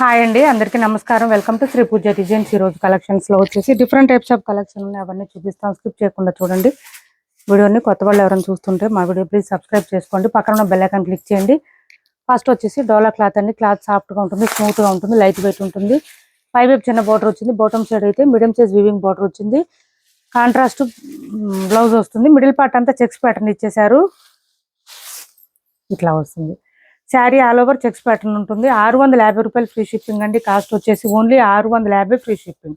Hi అండి, అందరికీ నమస్కారం. Welcome to Sri Pooja designs. ఈరోజు కలెక్షన్స్లో వచ్చేసి డిఫరెంట్ టైప్స్ ఆఫ్ కలెక్షన్ ఉన్నాయి. అవన్నీ చూపిస్తాను, స్కిప్ చేయకుండా చూడండి వీడియోని. కొత్త వాళ్ళు ఎవరైనా చూస్తుంటే మా వీడియో ప్లీజ్ సబ్స్క్రైబ్ చేసుకోండి. పక్కన ఉన్న బెల్ ఐకాన్ క్లిక్ చేయండి. ఫస్ట్ వచ్చేసి డోలా క్లాత్ అండి. క్లాత్ సాఫ్ట్గా ఉంటుంది, స్మూత్గా ఉంటుంది, లైట్ వెయిట్ ఉంటుంది. పై వైపు చిన్న బార్డర్ వచ్చింది, బాటమ్ సైడ్ అయితే మీడియం సైజ్ వీవింగ్ బార్డర్ వచ్చింది. కాంట్రాస్ట్ బ్లౌజ్ వస్తుంది. మిడిల్ పార్ట్ అంతా చెక్స్ ప్యాటర్న్ ఇచ్చేసారు, ఇట్లా వస్తుంది. Sari all over checks pattern ఉంటుంది. 650 రూపాయలు ఫ్రీ షిప్పింగ్ అండి. కాస్ట్ వచ్చేసి ఓన్లీ 650 ఫ్రీ షిప్పింగ్.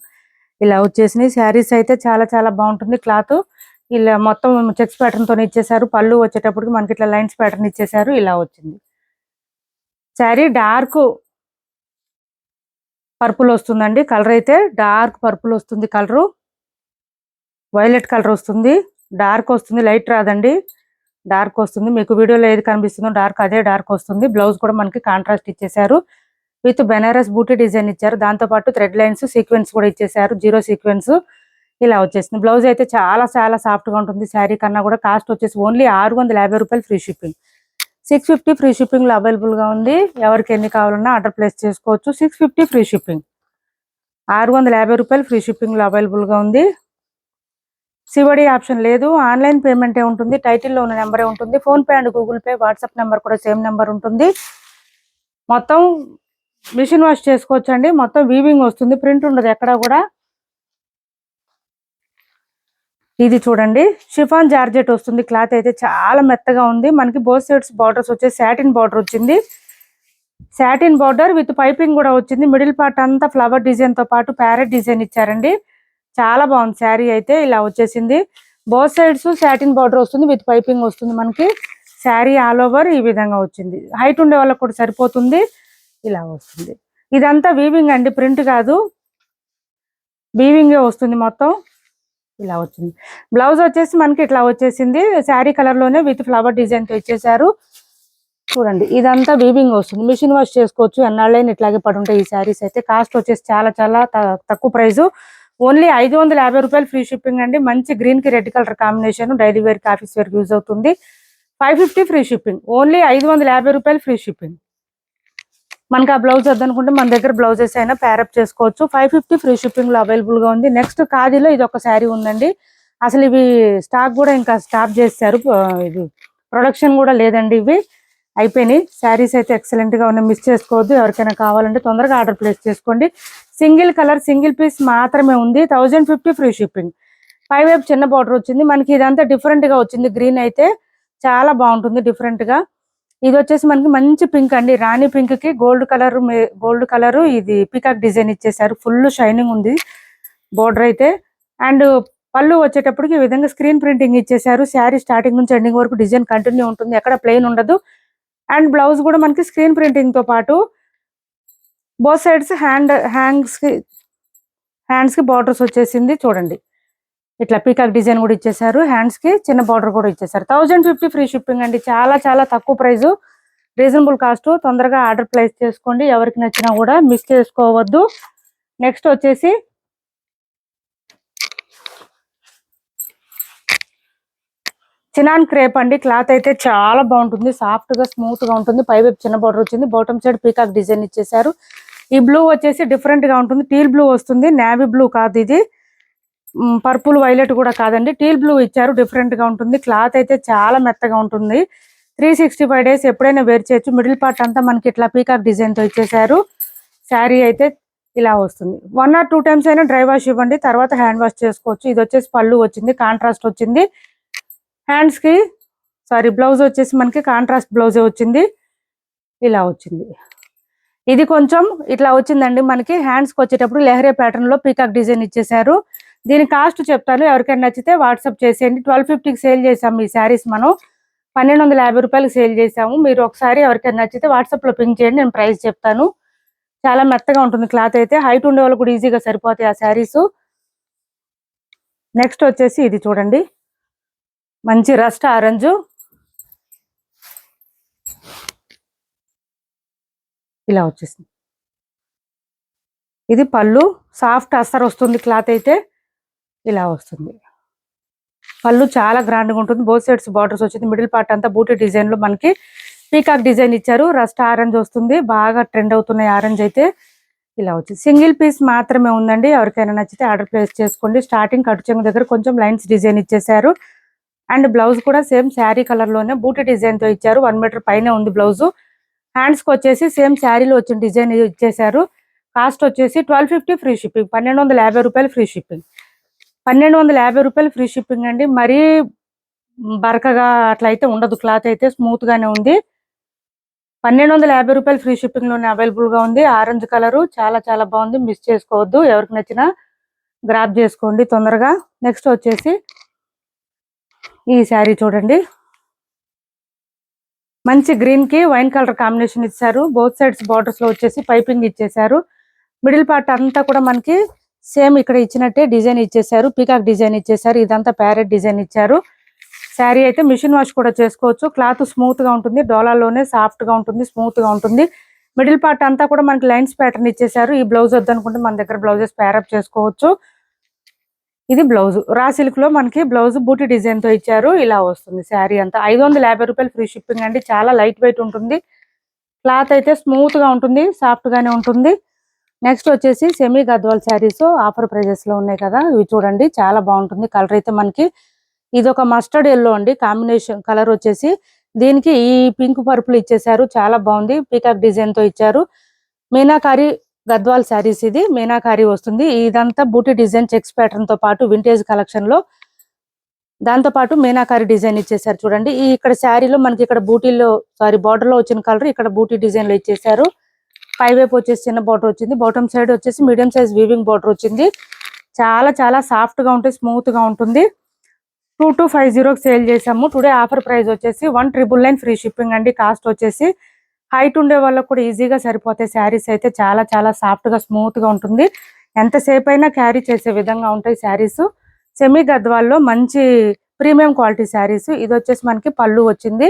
ఇలా వచ్చేసినాయి శారీస్ అయితే చాలా చాలా బాగుంటుంది. క్లాత్ ఇలా మొత్తం చెక్స్ ప్యాటర్న్ తో ఇచ్చేసారు. పళ్ళు వచ్చేటప్పటికి మనకి ఇట్లా లైన్స్ ప్యాటర్న్ ఇచ్చేసారు, ఇలా వచ్చింది. శారీ డార్క్ పర్పుల్ వస్తుందండి. కలర్ అయితే డార్క్ పర్పుల్ వస్తుంది. కలరు వైలెట్ కలర్ వస్తుంది. డార్క్ వస్తుంది, లైట్ రాదండి, డార్క్ వస్తుంది. మీకు వీడియోలో ఏది కనిపిస్తుందో డార్క్ అదే డార్క్ వస్తుంది. బ్లౌజ్ కూడా మనకి కాంట్రాస్ట్ ఇచ్చేసారు. విత్ బెనారస్ బూటీ డిజైన్ ఇచ్చారు. దాంతోపాటు థ్రెడ్ లైన్స్ సీక్వెన్స్ కూడా ఇచ్చేసారు, జీరో సీక్వెన్స్. ఇలా వచ్చేసింది. బ్లౌజ్ అయితే చాలా చాలా సాఫ్ట్గా ఉంటుంది. శారీ కన్నా కూడా. కాస్ట్ వచ్చేసి ఓన్లీ 650 రూపాయలు ఫ్రీ షిప్పింగ్. 650 ఫ్రీ షిప్పింగ్లో అవైలబుల్గా ఉంది. ఎవరికి ఎన్ని కావాలన్నా ఆర్డర్ ప్లేస్ చేసుకోవచ్చు. 650 ఫ్రీ షిప్పింగ్. 650 రూపాయలు ఫ్రీ షిప్పింగ్లో అవైలబుల్గా ఉంది. సివడి ఆప్షన్ లేదు, ఆన్లైన్ పేమెంటే ఉంటుంది. టైటిల్లో ఉన్న నెంబరే ఉంటుంది. PhonePe and Google pay, WhatsApp number కూడా సేమ్ నెంబర్ ఉంటుంది. మొత్తం మిషన్ వాష్ చేసుకోవచ్చు అండి. మొత్తం వీవింగ్ వస్తుంది, ప్రింట్ ఉండదు ఎక్కడ కూడా. ఇది చూడండి, షిఫాన్ జార్జెట్ వస్తుంది. క్లాత్ అయితే చాలా మెత్తగా ఉంది. మనకి బోత్ సైడ్స్ బార్డర్స్ వచ్చేసి సాటిన్ బార్డర్ వచ్చింది. సాటిన్ బార్డర్ విత్ పైపింగ్ కూడా వచ్చింది. మిడిల్ పార్ట్ అంతా ఫ్లవర్ డిజైన్ తో పాటు ప్యారెట్ డిజైన్ ఇచ్చారండి. చాలా బాగుంది శారీ అయితే. ఇలా వచ్చేసింది. బోత్ సైడ్స్ సాటిన్ బార్డర్ వస్తుంది, విత్ పైపింగ్ వస్తుంది. మనకి శారీ ఆల్ ఓవర్ ఈ విధంగా వచ్చింది. హైట్ ఉండే వాళ్ళకి కూడా సరిపోతుంది. ఇలా వస్తుంది. ఇదంతా వీవింగ్ అండి, ప్రింట్ కాదు, వీవింగే వస్తుంది మొత్తం. ఇలా వచ్చింది. బ్లౌజ్ వచ్చేసి మనకి ఇట్లా వచ్చేసింది. శారీ కలర్ లోనే విత్ ఫ్లవర్ డిజైన్ తో ఇచ్చేసారు. చూడండి, ఇదంతా వీవింగ్ వస్తుంది. మిషన్ వాష్ చేసుకోవచ్చు, ఎన్నాళ్ళైనా ఇట్లాగే పడి ఉంటాయి ఈ శారీస్ అయితే. కాస్ట్ వచ్చేసి చాలా చాలా తక్కువ ప్రైస్. ఓన్లీ 550 రూపాయలు ఫ్రీ షిప్పింగ్ అండి. మంచి గ్రీన్ కి red colour combination, daily wear కి ఆఫీస్ వేర్ యూజ్ అవుతుంది. 550 ఫ్రీ షిప్పింగ్. ఓన్లీ 550 రూపాయలు ఫ్రీ షిప్పింగ్. మనకి ఆ బ్లౌజ్ వద్దనుకుంటే మన దగ్గర బ్లౌజెస్ అయినా ప్యారప్ చేసుకోవచ్చు. 550 ఫ్రీ షిప్పింగ్ లో అవైలబుల్ గా ఉంది. నెక్స్ట్ ఖాదీలో ఇది ఒక శారీ ఉందండి. అసలు ఇవి స్టాక్ కూడా ఇంకా స్టాప్ చేశారు. ఇది ప్రొడక్షన్ కూడా లేదండి, ఇవి అయిపోయినాయి. శారీస్ అయితే ఎక్సలెంట్ గా ఉన్నాయి, మిస్ చేసుకోవద్దు. ఎవరికైనా కావాలంటే తొందరగా ఆర్డర్ ప్లేస్ చేసుకోండి. సింగిల్ కలర్ సింగిల్ పీస్ మాత్రమే ఉంది. 1050 ఫ్రీ షిప్పింగ్. పై వైపు చిన్న బార్డర్ వచ్చింది. మనకి ఇదంతా డిఫరెంట్ గా వచ్చింది. గ్రీన్ అయితే చాలా బాగుంటుంది డిఫరెంట్ గా. ఇది వచ్చేసి మనకి మంచి పింక్ అండి. రాణి పింక్ కి గోల్డ్ కలర్ ఇది పీకాక్ డిజైన్ ఇచ్చేసారు. ఫుల్ షైనింగ్ ఉంది బోర్డర్ అయితే. అండ్ పళ్ళు వచ్చేటప్పటికి ఈ విధంగా స్క్రీన్ ప్రింటింగ్ ఇచ్చేసారు. శారీ స్టార్టింగ్ నుంచి ఎండింగ్ వరకు డిజైన్ కంటిన్యూ ఉంటుంది, ఎక్కడ ప్లెయిన్ ఉండదు. అండ్ బ్లౌజ్ కూడా మనకి స్క్రీన్ ప్రింటింగ్ తో పాటు బోత్ సైడ్స్ హ్యాండ్స్ కి బార్డర్స్ వచ్చేసింది. చూడండి, ఇట్లా పీకాక్ డిజైన్ కూడా ఇచ్చేసారు. హ్యాండ్స్ కి చిన్న బార్డర్ కూడా ఇచ్చేసారు. 1050 ఫ్రీ షిప్పింగ్ అండి. చాలా చాలా తక్కువ ప్రైస్, రీజనబుల్ కాస్ట్. తొందరగా ఆర్డర్ ప్లేస్ చేసుకోండి. ఎవరికి నచ్చినా కూడా మిస్ చేసుకోవద్దు. నెక్స్ట్ వచ్చేసి చినాన్ క్రేప్ అండి. క్లాత్ అయితే చాలా బాగుంటుంది, సాఫ్ట్ గా స్మూత్ గా ఉంటుంది. పై వైపు చిన్న బార్డర్ వచ్చింది, బాటమ్ సైడ్ పీకాక్ డిజైన్ ఇచ్చేసారు. ఈ బ్లూ వచ్చేసి డిఫరెంట్ గా ఉంటుంది. టీల్ బ్లూ వస్తుంది, నేవీ బ్లూ కాదు ఇది. పర్పుల్ వైలెట్ కూడా కాదండి, టీల్ బ్లూ ఇచ్చారు. డిఫరెంట్ గా ఉంటుంది. క్లాత్ అయితే చాలా మెత్తగా ఉంటుంది. 365 డేస్ ఎప్పుడైనా వేర్ చేయొచ్చు. మిడిల్ పార్ట్ అంతా మనకి ఇట్లా పీకాక్ డిజైన్ తో ఇచ్చేసారు. శారీ అయితే ఇలా వస్తుంది. 1 or 2 టైమ్స్ అయినా డ్రై వాష్ ఇవ్వండి, తర్వాత హ్యాండ్ వాష్ చేసుకోవచ్చు. ఇది వచ్చేసి పళ్ళు వచ్చింది, కాంట్రాస్ట్ వచ్చింది. హ్యాండ్స్ కి బ్లౌజ్ వచ్చేసి మనకి కాంట్రాస్ట్ బ్లౌజే వచ్చింది. ఇలా వచ్చింది. ఇది కొంచెం ఇట్లా వచ్చిందండి. మనకి హ్యాండ్స్కి వచ్చేటప్పుడు లెహరే ప్యాటర్న్ లో పీకాక్ డిజైన్ ఇచ్చేసారు. దీని కాస్ట్ చెప్తాను, ఎవరికైనా నచ్చితే వాట్సాప్ చేసేయండి. 1250కి సేల్ చేసాము ఈ శారీస్. మనం 1250 రూపాయలకి సేల్ చేసాము. మీరు ఒకసారి ఎవరికైనా నచ్చితే వాట్సాప్ లో పింక్ చేయండి, నేను ప్రైస్ చెప్తాను. చాలా మెత్తగా ఉంటుంది క్లాత్ అయితే. హైట్ ఉండే వాళ్ళు కూడా ఈజీగా సరిపోతాయి ఆ శారీస్. నెక్స్ట్ వచ్చేసి ఇది చూడండి, మంచి రస్ట్ ఆరెంజ్. ఇలా వచ్చేసింది. ఇది పళ్ళు, సాఫ్ట్ అస్తర్ వస్తుంది. క్లాత్ అయితే ఇలా వస్తుంది. పళ్ళు చాలా గ్రాండ్గా ఉంటుంది. బోత్ సైడ్స్ బార్డర్స్ వచ్చింది. మిడిల్ పార్ట్ అంతా బూటీ డిజైన్ లో మనకి పీకాక్ డిజైన్ ఇచ్చారు. రస్ట్ ఆరెంజ్ వస్తుంది, బాగా ట్రెండ్ అవుతున్నాయి ఆరెంజ్ అయితే. ఇలా వచ్చి సింగిల్ పీస్ మాత్రమే ఉందండి. ఎవరికైనా నచ్చితే ఆర్డర్ ప్లేస్ చేసుకోండి. స్టార్టింగ్ కట్టు చెంగు దగ్గర కొంచెం లైన్స్ డిజైన్ ఇచ్చేసారు. అండ్ బ్లౌజ్ కూడా సేమ్ శారీ కలర్ లోనే బూటీ డిజైన్ తో ఇచ్చారు. 1 మీటర్ పైనే ఉంది బ్లౌజ్. హ్యాండ్స్ కి వచ్చేసి సేమ్ శారీలో వచ్చిన డిజైన్ ఇచ్చేసారు. కాస్ట్ వచ్చేసి 1250 ఫ్రీ షిప్పింగ్. 1250 రూపాయలు ఫ్రీ షిప్పింగ్. 1250 రూపాయలు ఫ్రీ షిప్పింగ్ అండి. మరీ బరకగా అట్లా అయితే ఉండదు. క్లాత్ అయితే స్మూత్ గానే ఉంది. 1250 రూపాయలు ఫ్రీ షిప్పింగ్ లోనే అవైలబుల్ గా ఉంది. ఆరెంజ్ కలర్ చాలా చాలా బాగుంది. మిస్ చేసుకోవద్దు. ఎవరికి నచ్చినా గ్రాప్ చేసుకోండి తొందరగా. నెక్స్ట్ వచ్చేసి ఈ శారీ చూడండి. మంచి గ్రీన్ కి వైన్ కలర్ కాంబినేషన్ ఇచ్చారు. బోత్ సైడ్స్ బార్డర్స్ లో వచ్చేసి పైపింగ్ ఇచ్చేసారు. మిడిల్ పార్ట్ అంతా కూడా మనకి సేమ్ ఇక్కడ ఇచ్చినట్టే డిజైన్ ఇచ్చేసారు. పీకాక్ డిజైన్ ఇచ్చేసారు. ఇదంతా ప్యారెట్ డిజైన్ ఇచ్చారు. శారీ అయితే మిషన్ వాష్ కూడా చేసుకోవచ్చు. క్లాత్ స్మూత్ గా ఉంటుంది. డోలాలోనే సాఫ్ట్ గా ఉంటుంది, స్మూత్ గా ఉంటుంది. మిడిల్ పార్ట్ అంతా కూడా మనకి లైన్స్ ప్యాటర్న్ ఇచ్చేసారు. ఈ బ్లౌజ్ వద్దనుకుంటే మన దగ్గర బ్లౌజెస్ ప్యారప్ చేసుకోవచ్చు. ఇది బ్లౌజ్ రా సిల్క్ లో మనకి బ్లౌజ్ బూటీ డిజైన్ తో ఇచ్చారు. ఇలా వస్తుంది శారీ అంతా. 550 రూపాయలు ఫ్రీ షిప్పింగ్ అండి. చాలా లైట్ వెయిట్ ఉంటుంది. క్లాత్ అయితే స్మూత్ గా ఉంటుంది, సాఫ్ట్ గానే ఉంటుంది. నెక్స్ట్ వచ్చేసి semi Gadwal sarees offer prices లో ఉన్నాయి కదా, ఇవి చూడండి. చాలా బాగుంటుంది. కలర్ అయితే మనకి ఇది ఒక మస్టర్డ్ ఎల్లో అండి. కాంబినేషన్ కలర్ వచ్చేసి దీనికి ఈ పింక్ పర్పుల్ ఇచ్చేసారు. చాలా బాగుంది. పీకాక్ డిజైన్ తో ఇచ్చారు. మీనాకారి గద్వాల్ శారీస్ ఇది మీనాకారి వస్తుంది. ఇదంతా బూటీ డిజైన్ చెక్స్ ప్యాటర్న్ తో పాటు వింటేజ్ కలెక్షన్ లో దాంతో పాటు మీనాకారి డిజైన్ ఇచ్చేసారు. చూడండి ఈ ఇక్కడ శారీలో మనకి ఇక్కడ బూటీలో బార్డర్ లో వచ్చిన కలర్ ఇక్కడ బూటీ డిజైన్ లో ఇచ్చేసారు. పై వైపు వచ్చేసి చిన్న బార్డర్ వచ్చింది. బాటమ్ సైడ్ వచ్చేసి మీడియం సైజ్ వీవింగ్ బార్డర్ వచ్చింది. చాలా చాలా సాఫ్ట్ గా ఉంటుంది, స్మూత్ గా ఉంటుంది. 2250 సేల్ చేసాము. టుడే ఆఫర్ ప్రైస్ వచ్చేసి 1999 ఫ్రీ షిప్పింగ్ అండి. కాస్ట్ వచ్చేసి హైట్ ఉండే వాళ్ళకు కూడా ఈజీగా సరిపోతాయి. శారీస్ అయితే చాలా చాలా సాఫ్ట్ గా స్మూత్ గా ఉంటుంది. ఎంతసేపు అయినా క్యారీ చేసే విధంగా ఉంటాయి శారీస్. సెమీ గద్వాల్లో మంచి ప్రీమియం క్వాలిటీ శారీస్. ఇది వచ్చేసి మనకి పళ్ళు వచ్చింది.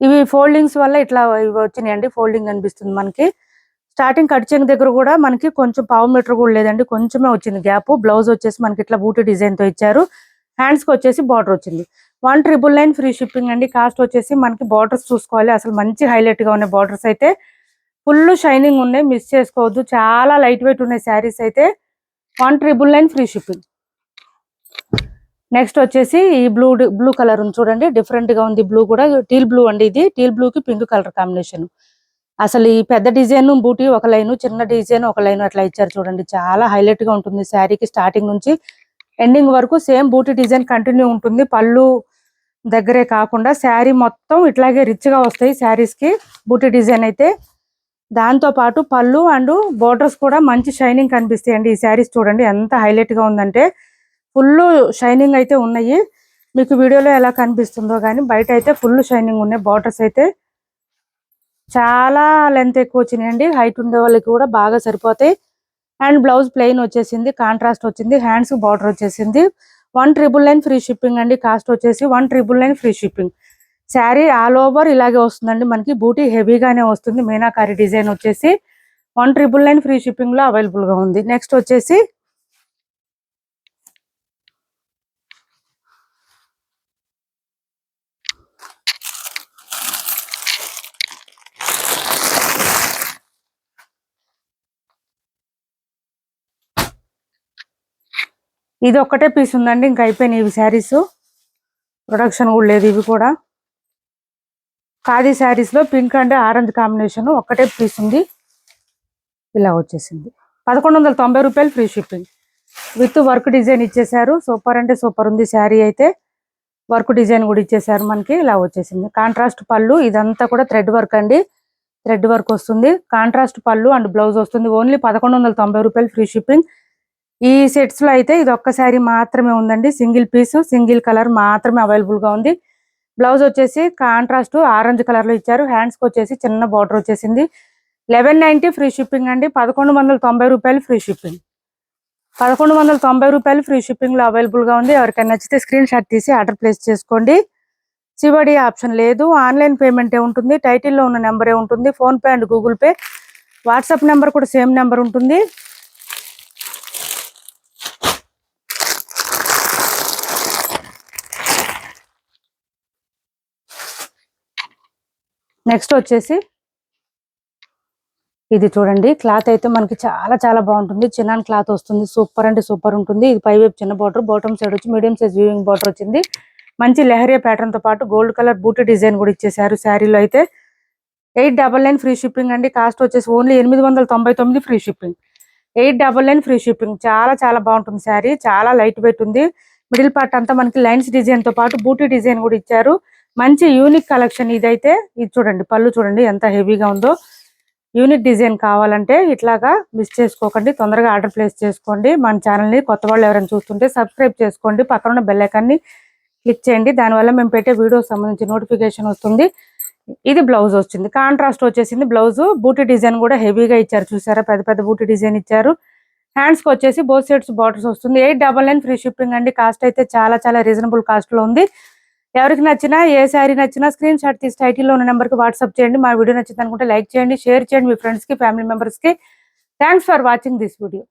ఇవి ఫోల్డింగ్స్ వల్ల ఇట్లా ఇవి వచ్చినాయండి. ఫోల్డింగ్ అనిపిస్తుంది మనకి. స్టార్టింగ్ కట్ చెంగు దగ్గర కూడా మనకి కొంచెం పావు మీటర్ కూడా లేదండి, కొంచెమే వచ్చింది గ్యాప్. బ్లౌజ్ వచ్చేసి మనకి ఇట్లా బూటీ డిజైన్ తో ఇచ్చారు. హ్యాండ్స్ కి వచ్చేసి బార్డర్ వచ్చింది. 1999 ఫ్రీ షిప్పింగ్ అండి. కాస్ట్ వచ్చేసి మనకి బార్డర్స్ చూసుకోవాలి. అసలు మంచి హైలైట్ గా ఉన్నాయి బార్డర్స్ అయితే. ఫుల్ షైనింగ్ ఉన్నాయి, మిస్ చేసుకోవద్దు. చాలా లైట్ వెయిట్ ఉన్నాయి శారీస్ అయితే. 1999 ఫ్రీ షిప్పింగ్. నెక్స్ట్ వచ్చేసి ఈ బ్లూ కలర్ ఉంది చూడండి. డిఫరెంట్ గా ఉంది. బ్లూ కూడా టీల్ బ్లూ అండి. ఇది టీల్ బ్లూ కి పింక్ కలర్ కాంబినేషన్. అసలు ఈ పెద్ద డిజైన్ బూటీ ఒక లైన్, చిన్న డిజైన్ ఒక లైన్ అట్లా ఇచ్చారు చూడండి. చాలా హైలైట్ గా ఉంటుంది శారీకి. స్టార్టింగ్ నుంచి ఎండింగ్ వరకు సేమ్ బూటీ డిజైన్ కంటిన్యూ ఉంటుంది. పళ్ళు దగ్గరే కాకుండా శారీ మొత్తం ఇట్లాగే రిచ్ గా వస్తాయి శారీస్ కి బూటీ డిజైన్ అయితే. దాంతో పాటు పళ్ళు అండ్ బోర్డర్స్ కూడా మంచి షైనింగ్ కనిపిస్తాయి అండి. ఈ శారీస్ చూడండి ఎంత హైలైట్ గా ఉందంటే ఫుల్ షైనింగ్ అయితే ఉన్నాయి. మీకు వీడియోలో ఎలా కనిపిస్తుందో కానీ బయట అయితే ఫుల్ షైనింగ్ ఉన్నాయి. బార్డర్స్ అయితే చాలా లెంత్ ఎక్కువ వచ్చినాయండి. హైట్ ఉండే వాళ్ళకి కూడా బాగా సరిపోతాయి. అండ్ బ్లౌజ్ ప్లెయిన్ వచ్చేసింది, కాంట్రాస్ట్ వచ్చింది. హ్యాండ్స్ బార్డర్ వచ్చేసింది. 1999 ఫ్రీ షిప్పింగ్ అండి. కాస్ట్ వచ్చేసి 1999 free shipping. Sari all over ఇలాగే వస్తుందండి మనకి. బూటీ హెవీగానే వస్తుంది. మీనాకారి డిజైన్ వచ్చేసి 1999 ఫ్రీ షిప్పింగ్ లో అవైలబుల్ గా ఉంది. నెక్స్ట్ వచ్చేసి ఇది ఒక్కటే పీస్ ఉందండి, ఇంకా అయిపోయినాయి ఇవి శారీస్. ప్రొడక్షన్ కూడా లేదు. ఇవి కూడా ఖాదీ శారీస్ లో పింక్ అండ్ ఆరెంజ్ కాంబినేషన్ ఒక్కటే పీస్ ఉంది. ఇలా వచ్చేసింది. 1190 రూపాయలు free shipping with work design ఇచ్చేసారు. సూపర్ అంటే సూపర్ ఉంది శారీ అయితే. వర్క్ డిజైన్ కూడా ఇచ్చేసారు మనకి. ఇలా వచ్చేసింది. కాంట్రాస్ట్ పళ్ళు. ఇదంతా కూడా థ్రెడ్ వర్క్ అండి. థ్రెడ్ వర్క్ వస్తుంది. కాంట్రాస్ట్ పళ్ళు అండ్ బ్లౌజ్ వస్తుంది. ఓన్లీ 1190 రూపాయలు ఫ్రీ షిప్పింగ్. ఈ సెట్స్ లో అయితే ఇది ఒక్క శారీ మాత్రమే ఉందండి. సింగిల్ పీస్, సింగిల్ కలర్ మాత్రమే అవైలబుల్ గా ఉంది. బ్లౌజ్ వచ్చేసి కాంట్రాస్ట్ ఆరెంజ్ కలర్ లో ఇచ్చారు. హ్యాండ్స్ కి వచ్చేసి చిన్న బార్డర్ వచ్చేసింది. 1190 ఫ్రీ షిప్పింగ్ అండి. 1190 రూపాయలు ఫ్రీ షిప్పింగ్. 1190 రూపాయలు ఫ్రీ షిప్పింగ్ లో అవైలబుల్ గా ఉంది. ఎవరికైనా నచ్చితే స్క్రీన్ షాట్ తీసి ఆర్డర్ ప్లేస్ చేసుకోండి. సివడి ఆప్షన్ లేదు. ఆన్లైన్ పేమెంటే ఉంటుంది. టైటిల్లో ఉన్న నెంబరే ఉంటుంది. Phone pay and Google pay. WhatsApp number కూడా సేమ్ నెంబర్ ఉంటుంది. నెక్స్ట్ వచ్చేసి ఇది చూడండి క్లాత్ అయితే మనకి చాలా చాలా బాగుంటుంది. చిన్నాన్ క్లాత్ వస్తుంది. సూపర్ అంటే సూపర్ ఉంటుంది. ఇది పై వైపు చిన్న బార్డర్, బాటమ్ సైడ్ వచ్చి మీడియం సైజ్ వీవింగ్ బార్డర్ వచ్చింది. మంచి లెహరియా ప్యాటర్న్ తో పాటు గోల్డ్ కలర్ బూటీ డిజైన్ కూడా ఇచ్చేసారు శారీలో అయితే. 899 ఫ్రీ షిప్పింగ్ అండి. కాస్ట్ వచ్చేసి only 899 free shipping. 899 free shipping. చాలా చాలా బాగుంటుంది శారీ. చాలా లైట్ వెయిట్ ఉంది. మిడిల్ పార్ట్ అంతా మనకి లైన్స్ డిజైన్ తో పాటు బూటీ డిజైన్ కూడా ఇచ్చారు. మంచి యూనిక్ కలెక్షన్ ఇదైతే. ఇది చూడండి పళ్ళు చూడండి ఎంత హెవీగా ఉందో. యూనిక్ డిజైన్ కావాలంటే ఇట్లాగా మిస్ చేసుకోకండి. తొందరగా ఆర్డర్ ప్లేస్ చేసుకోండి. మన ఛానల్ని కొత్త వాళ్ళు ఎవరైనా చూస్తుంటే సబ్స్క్రైబ్ చేసుకోండి. పక్కన ఉన్న బెల్ ఐకాన్ని క్లిక్ చేయండి. దానివల్ల మేము పెట్టే వీడియోస్ సంబంధించి నోటిఫికేషన్ వస్తుంది. ఇది బ్లౌజ్ వచ్చింది. కాంట్రాస్ట్ వచ్చేసింది బ్లౌజ్. బూటీ డిజైన్ కూడా హెవీగా ఇచ్చారు. చూసారా పెద్ద పెద్ద బూటీ డిజైన్ ఇచ్చారు. హ్యాండ్స్ కి వచ్చేసి బోత్ సైడ్స్ బార్డర్స్ వస్తుంది. 899 ఫ్రీ షిప్పింగ్ అండి. కాస్ట్ అయితే చాలా చాలా రీజనబుల్ కాస్ట్ లో ఉంది. ఎవరికి నచ్చినా ఏ శారీ నచ్చినా స్క్రీన్ షాట్ తీసి టైటిల్లో ఉన్న నెంబర్ కి వాట్సాప్ చేయండి. మా వీడియో నచ్చింది అనుకుంటే లైక్ చేయండి, షేర్ చేయండి మీ ఫ్రెండ్స్ కి, ఫ్యామిలీ మెంబర్స్ కి. Thanks for watching this video.